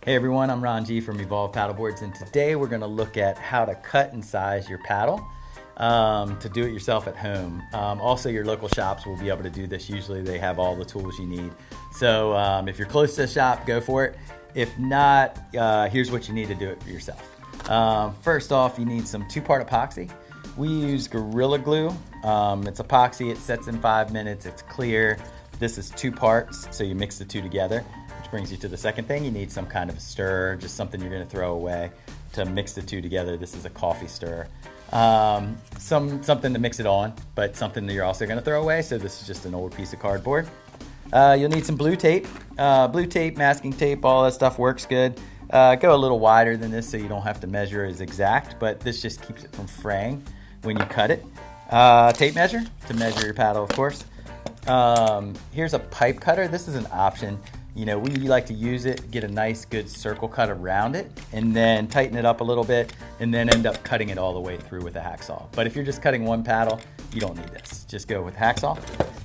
Hey everyone, I'm Ron G from Evolve Paddleboards, and today we're going to look at how to cut and size your paddle to do it yourself at home. Also, your local shops will be able to do this. Usually they have all the tools you need. So if you're close to a shop, go for it. If not, here's what you need to do it for yourself. First off, you need some 2-part epoxy. We use Gorilla Glue. It's epoxy, it sets in 5 minutes, it's clear. This is 2 parts, so you mix the 2 together. Which brings you to the second thing. You need some kind of a stirrer, just something you're going to throw away to mix the 2 together. This is a coffee stirrer. Something to mix it on, but something that you're also going to throw away. So this is just an old piece of cardboard. You'll need some blue tape. Blue tape, masking tape, all that stuff works good. Go a little wider than this so you don't have to measure as exact, but this just keeps it from fraying when you cut it. Tape measure to measure your paddle, of course. Here's a pipe cutter. This is an option. You know, we like to use it, get a nice good circle cut around it, and then tighten it up a little bit, and then end up cutting it all the way through with a hacksaw. But if you're just cutting one paddle, you don't need this. Just go with hacksaw.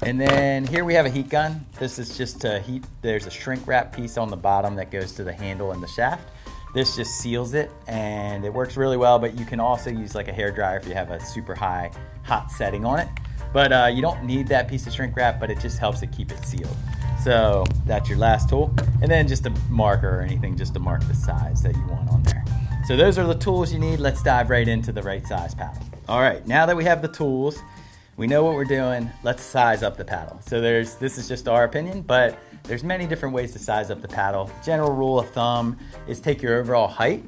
And then here we have a heat gun. This is just to heat. There's a shrink wrap piece on the bottom that goes to the handle and the shaft. This just seals it, and it works really well, but you can also use like a hair dryer if you have a super high hot setting on it. But you don't need that piece of shrink wrap, but it just helps it keep it sealed. So that's your last tool. And then just a marker or anything just to mark the size that you want on there. So those are the tools you need. Let's dive right into the right size paddle. All right, now that we have the tools, we know what we're doing, let's size up the paddle. So this is just our opinion, but there's many different ways to size up the paddle. General rule of thumb is take your overall height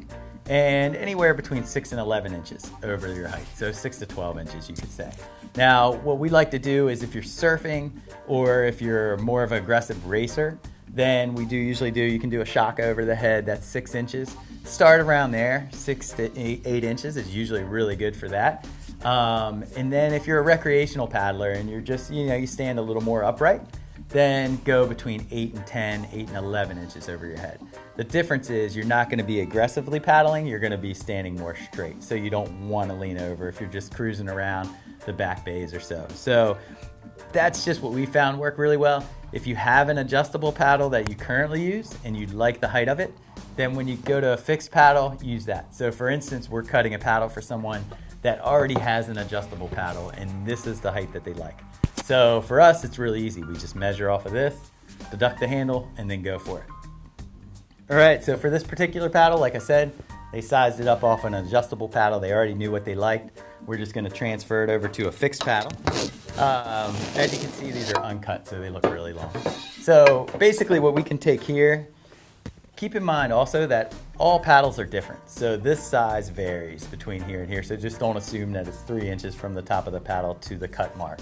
and anywhere between 6 and 11 inches over your height. So 6 to 12 inches, you could say. Now, what we like to do is if you're surfing or if you're more of an aggressive racer, then we usually do, you can do a shock over the head, that's 6 inches. Start around there, 6 to 8 inches is usually really good for that. And then if you're a recreational paddler and you're just, you stand a little more upright, then go between 8 and 10, 8 and 11 inches over your head. The difference is you're not going to be aggressively paddling, you're going to be standing more straight. So you don't want to lean over if you're just cruising around the back bays or so. So that's just what we found work really well. If you have an adjustable paddle that you currently use and you like the height of it, then when you go to a fixed paddle, use that. So for instance, we're cutting a paddle for someone that already has an adjustable paddle and this is the height that they like. So for us, it's really easy. We just measure off of this, deduct the handle, and then go for it. All right, so for this particular paddle, like I said, they sized it up off an adjustable paddle. They already knew what they liked. We're just gonna transfer it over to a fixed paddle. As you can see, these are uncut, so they look really long. So basically what we can take here, keep in mind also that all paddles are different. So this size varies between here and here. So just don't assume that it's 3 inches from the top of the paddle to the cut mark.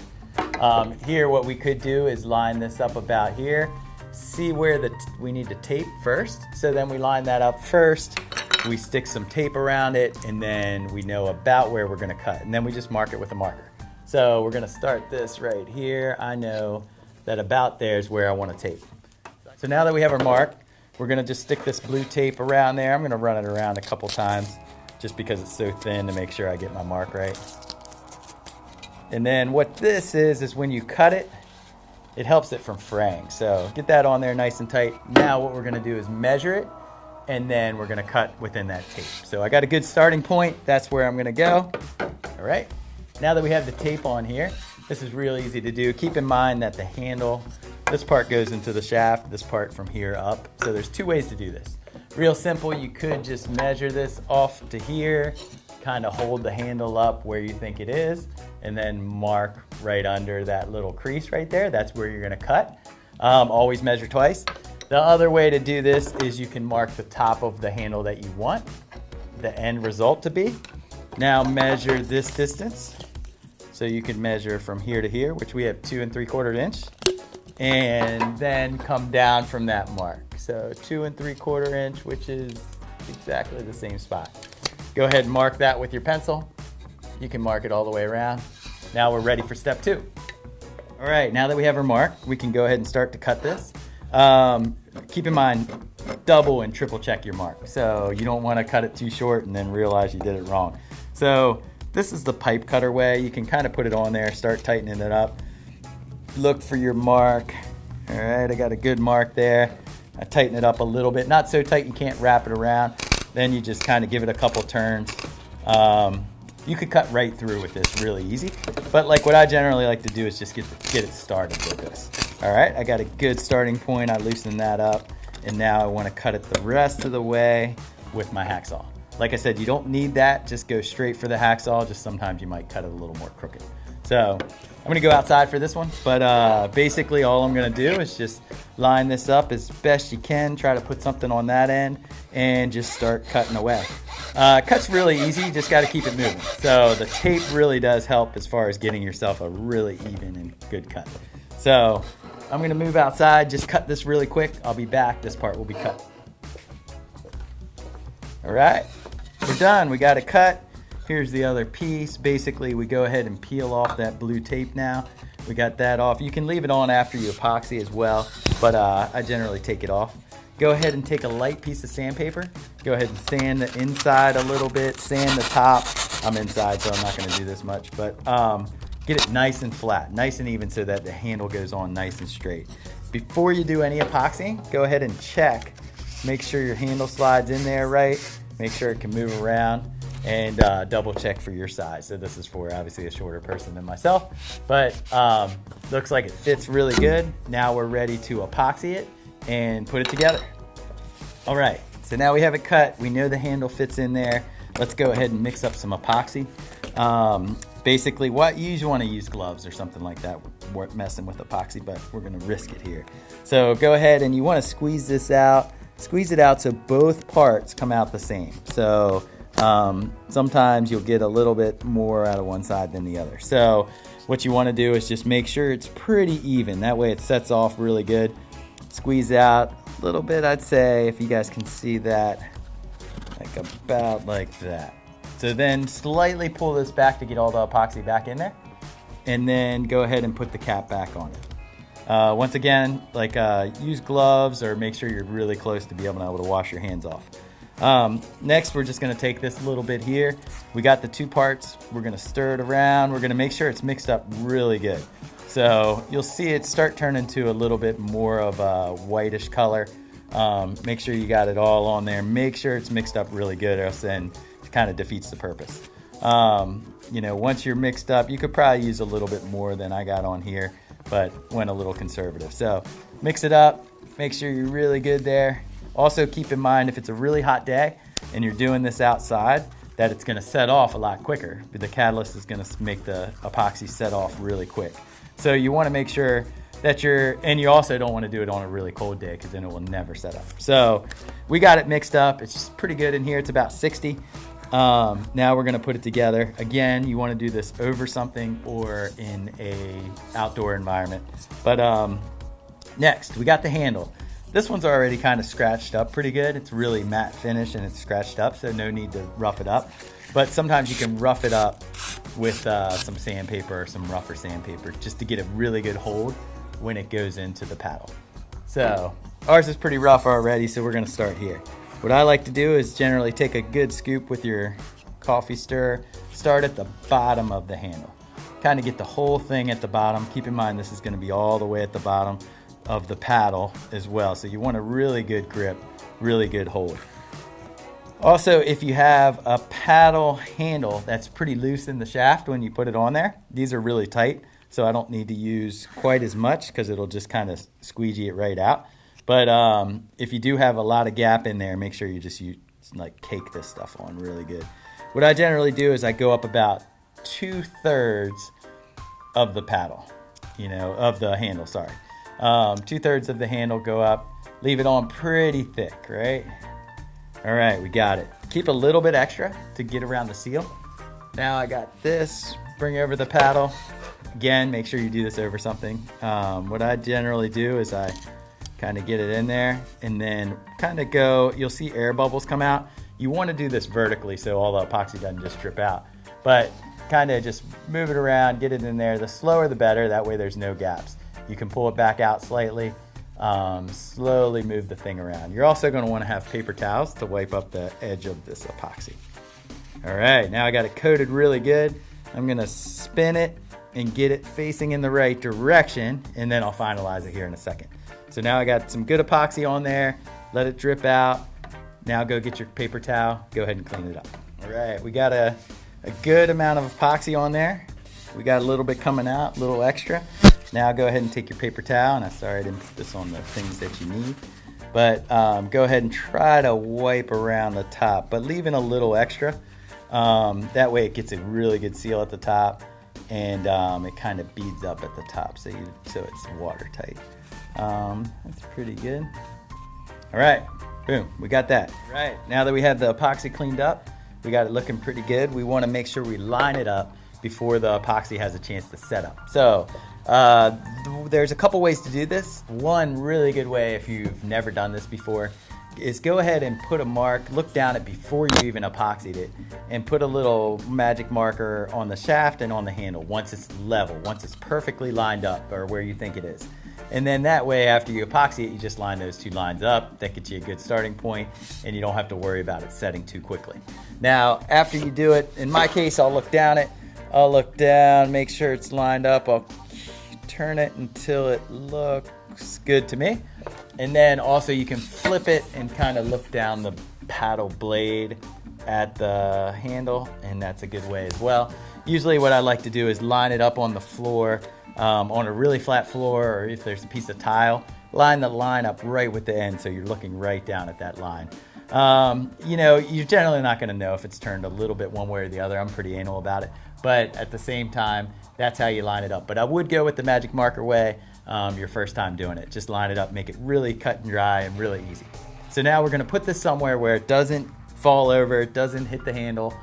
Here, what we could do is line this up about here, see where we need to tape first. So then we line that up first, we stick some tape around it, and then we know about where we're gonna cut. And then we just mark it with a marker. So we're gonna start this right here. I know that about there is where I wanna tape. So now that we have our mark, we're gonna just stick this blue tape around there. I'm gonna run it around a couple times just because it's so thin to make sure I get my mark right. And then what this is when you cut it, it helps it from fraying. So get that on there nice and tight. Now what we're gonna do is measure it, and then we're gonna cut within that tape. So I got a good starting point. That's where I'm gonna go. All right. Now that we have the tape on here, this is real easy to do. Keep in mind that the handle, this part goes into the shaft, this part from here up. So there's 2 ways to do this. Real simple, you could just measure this off to here, kind of hold the handle up where you think it is, and then mark right under that little crease right there. That's where you're gonna cut. Always measure twice. The other way to do this is you can mark the top of the handle that you want the end result to be. Now measure this distance. So you can measure from here to here, which we have 2 3/4 inch, and then come down from that mark. So 2 3/4 inch, which is exactly the same spot. Go ahead and mark that with your pencil. You can mark it all the way around. Now we're ready for step 2. All right, now that we have our mark, we can go ahead and start to cut this. Keep in mind, double and triple check your mark. So you don't want to cut it too short and then realize you did it wrong. So this is the pipe cutter way. You can kind of put it on there, start tightening it up. Look for your mark. All right, I got a good mark there. I tighten it up a little bit, not so tight you can't wrap it around. Then you just kind of give it a couple turns. You could cut right through with this really easy, but like what I generally like to do is just get it started with this. All right, I got a good starting point. I loosen that up, and now I want to cut it the rest of the way with my hacksaw. Like I said, you don't need that. Just go straight for the hacksaw. Just sometimes you might cut it a little more crooked. So I'm gonna go outside for this one, but basically all I'm gonna do is just line this up as best you can, try to put something on that end, and just start cutting away. Cut's really easy, you just gotta keep it moving. So the tape really does help as far as getting yourself a really even and good cut. So I'm gonna move outside, just cut this really quick. I'll be back, this part will be cut. All right, we're done, we got it cut. Here's the other piece. Basically, we go ahead and peel off that blue tape now. We got that off. You can leave it on after you epoxy as well, but I generally take it off. Go ahead and take a light piece of sandpaper. Go ahead and sand the inside a little bit, sand the top. I'm inside, so I'm not gonna do this much, but get it nice and flat, nice and even so that the handle goes on nice and straight. Before you do any epoxy, go ahead and check. Make sure your handle slides in there right. Make sure it can move around. And double check for your size. So this is for obviously a shorter person than myself, but looks like it fits really good. Now we're ready to epoxy it and put it together. All right, so now we have it cut. We know the handle fits in there. Let's go ahead and mix up some epoxy. Basically, what you usually want to use gloves or something like that. We're messing with epoxy, but we're gonna risk it here. So go ahead and you wanna squeeze this out. Squeeze it out so both parts come out the same. So sometimes you'll get a little bit more out of one side than the other. So what you want to do is just make sure it's pretty even. That way it sets off really good. Squeeze out a little bit, I'd say, if you guys can see that, like about like that. So then slightly pull this back to get all the epoxy back in there. And then go ahead and put the cap back on it. Once again, like use gloves or make sure you're really close to be able to wash your hands off. Next, we're just going to take this little bit here. We got the two parts. We're going to stir it around. We're going to make sure it's mixed up really good. So you'll see it start turning to a little bit more of a whitish color. Make sure you got it all on there. Make sure it's mixed up really good, or else then it kind of defeats the purpose. You know, once you're mixed up, you could probably use a little bit more than I got on here, but went a little conservative. So mix it up. Make sure you're really good there. Also keep in mind, if it's a really hot day and you're doing this outside, that it's gonna set off a lot quicker. The catalyst is gonna make the epoxy set off really quick. So you wanna make sure that and you also don't wanna do it on a really cold day because then it will never set up. So we got it mixed up. It's pretty good in here. It's about 60. Now we're gonna put it together. Again, you wanna do this over something or in a outdoor environment. But next, we got the handle. This one's already kind of scratched up pretty good. It's really matte finish and it's scratched up, so no need to rough it up. But sometimes you can rough it up with some sandpaper or some rougher sandpaper just to get a really good hold when it goes into the paddle. So ours is pretty rough already, so we're gonna start here. What I like to do is generally take a good scoop with your coffee stirrer, start at the bottom of the handle. Kind of get the whole thing at the bottom. Keep in mind this is gonna be all the way at the bottom of the paddle as well. So you want a really good grip, really good hold. Also, if you have a paddle handle that's pretty loose in the shaft when you put it on there, these are really tight, so I don't need to use quite as much because it'll just kind of squeegee it right out. But if you do have a lot of gap in there, make sure you just like cake this stuff on really good. What I generally do is I go up about 2/3 of the paddle, of the handle, sorry. 2/3 of the handle go up, leave it on pretty thick, right? All right, we got it. Keep a little bit extra to get around the seal. Now I got this, bring over the paddle. Again, make sure you do this over something. What I generally do is I kind of get it in there and then kind of go, you'll see air bubbles come out. You want to do this vertically so all the epoxy doesn't just drip out, but kind of just move it around, get it in there. The slower the better, that way there's no gaps. You can pull it back out slightly, slowly move the thing around. You're also going to want to have paper towels to wipe up the edge of this epoxy. All right, now I got it coated really good. I'm going to spin it and get it facing in the right direction, and then I'll finalize it here in a second. So now I got some good epoxy on there. Let it drip out. Now go get your paper towel. Go ahead and clean it up. All right, we got a good amount of epoxy on there. We got a little bit coming out, a little extra. Now go ahead and take your paper towel, and I'm sorry I didn't put this on the things that you need. But go ahead and try to wipe around the top, but leaving a little extra. That way it gets a really good seal at the top, and it kind of beads up at the top, so it's watertight. That's pretty good. All right, boom, we got that. All right, now that we have the epoxy cleaned up, we got it looking pretty good. We want to make sure we line it up before the epoxy has a chance to set up. So there's a couple ways to do this. One really good way, if you've never done this before, is go ahead and put a mark, look down it before you even epoxied it, and put a little magic marker on the shaft and on the handle once it's level, once it's perfectly lined up or where you think it is. And then that way, after you epoxy it, you just line those two lines up. That gets you a good starting point, and you don't have to worry about it setting too quickly. Now, after you do it, in my case, I'll look down it. I'll look down, make sure it's lined up. I'll turn it until it looks good to me. And then also you can flip it and kind of look down the paddle blade at the handle, and that's a good way as well. Usually what I like to do is line it up on the floor, on a really flat floor, or if there's a piece of tile, line the line up right with the end so you're looking right down at that line. You know, you're generally not going to know if it's turned a little bit one way or the other. I'm pretty anal about it, but at the same time, that's how you line it up. But I would go with the magic marker way your first time doing it. Just line it up, make it really cut and dry and really easy. So now we're going to put this somewhere where it doesn't fall over, it doesn't hit the handle.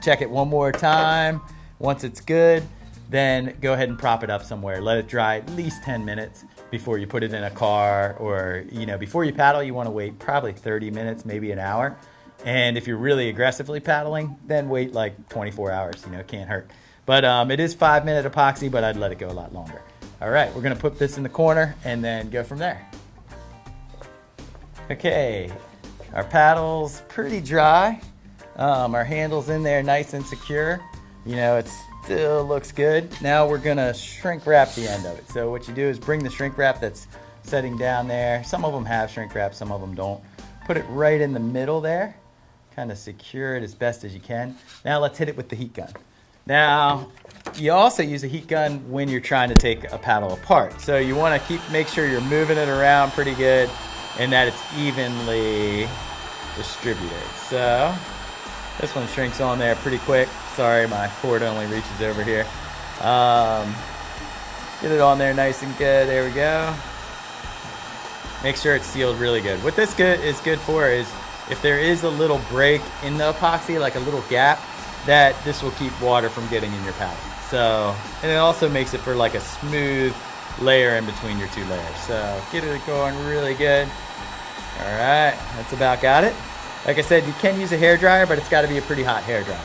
Check it one more time. Once it's good, then go ahead and prop it up somewhere. Let it dry at least 10 minutes before you put it in a car, or, you know, before you paddle, you want to wait probably 30 minutes, maybe an hour. And if you're really aggressively paddling, then wait like 24 hours, you know, it can't hurt. But it is 5-minute epoxy, but I'd let it go a lot longer. All right, we're gonna put this in the corner and then go from there. Okay, our paddle's pretty dry. Our handle's in there nice and secure. You know, it still looks good. Now we're gonna shrink wrap the end of it. So what you do is bring the shrink wrap that's setting down there. Some of them have shrink wrap, some of them don't. Put it right in the middle there. Kind of secure it as best as you can. Now let's hit it with the heat gun. Now, you also use a heat gun when you're trying to take a paddle apart. So you want to make sure you're moving it around pretty good and that it's evenly distributed. So this one shrinks on there pretty quick. Sorry, my cord only reaches over here. Get it on there nice and good. There we go. Make sure it's sealed really good. What this is good for is if there is a little break in the epoxy, like a little gap, that this will keep water from getting in your paddle. So, and it also makes it for like a smooth layer in between your two layers. So get it going really good. All right, that's about got it. Like I said, you can use a hairdryer, but it's got to be a pretty hot hairdryer.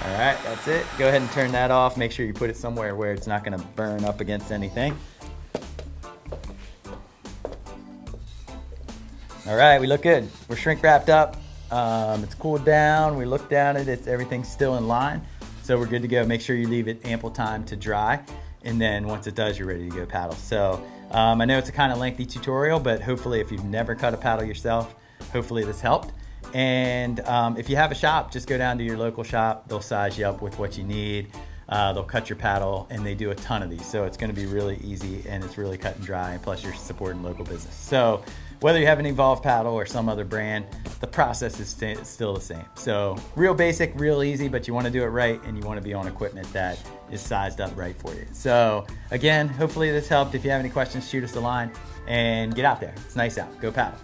All right, that's it. Go ahead and turn that off. Make sure you put it somewhere where it's not going to burn up against anything. All right, we look good. We're shrink wrapped up. It's cooled down. We look down at it. Everything's still in line. So we're good to go. Make sure you leave it ample time to dry. And then once it does, you're ready to go paddle. So I know it's a kind of lengthy tutorial, but hopefully if you've never cut a paddle yourself, hopefully this helped. And if you have a shop, just go down to your local shop. They'll size you up with what you need. They'll cut your paddle, and they do a ton of these. So it's going to be really easy, and it's really cut and dry, and plus you're supporting local business. So whether you have an Evolve paddle or some other brand, the process is still the same. So real basic, real easy, but you want to do it right, and you want to be on equipment that is sized up right for you. So again, hopefully this helped. If you have any questions, shoot us a line and get out there. It's nice out. Go paddle.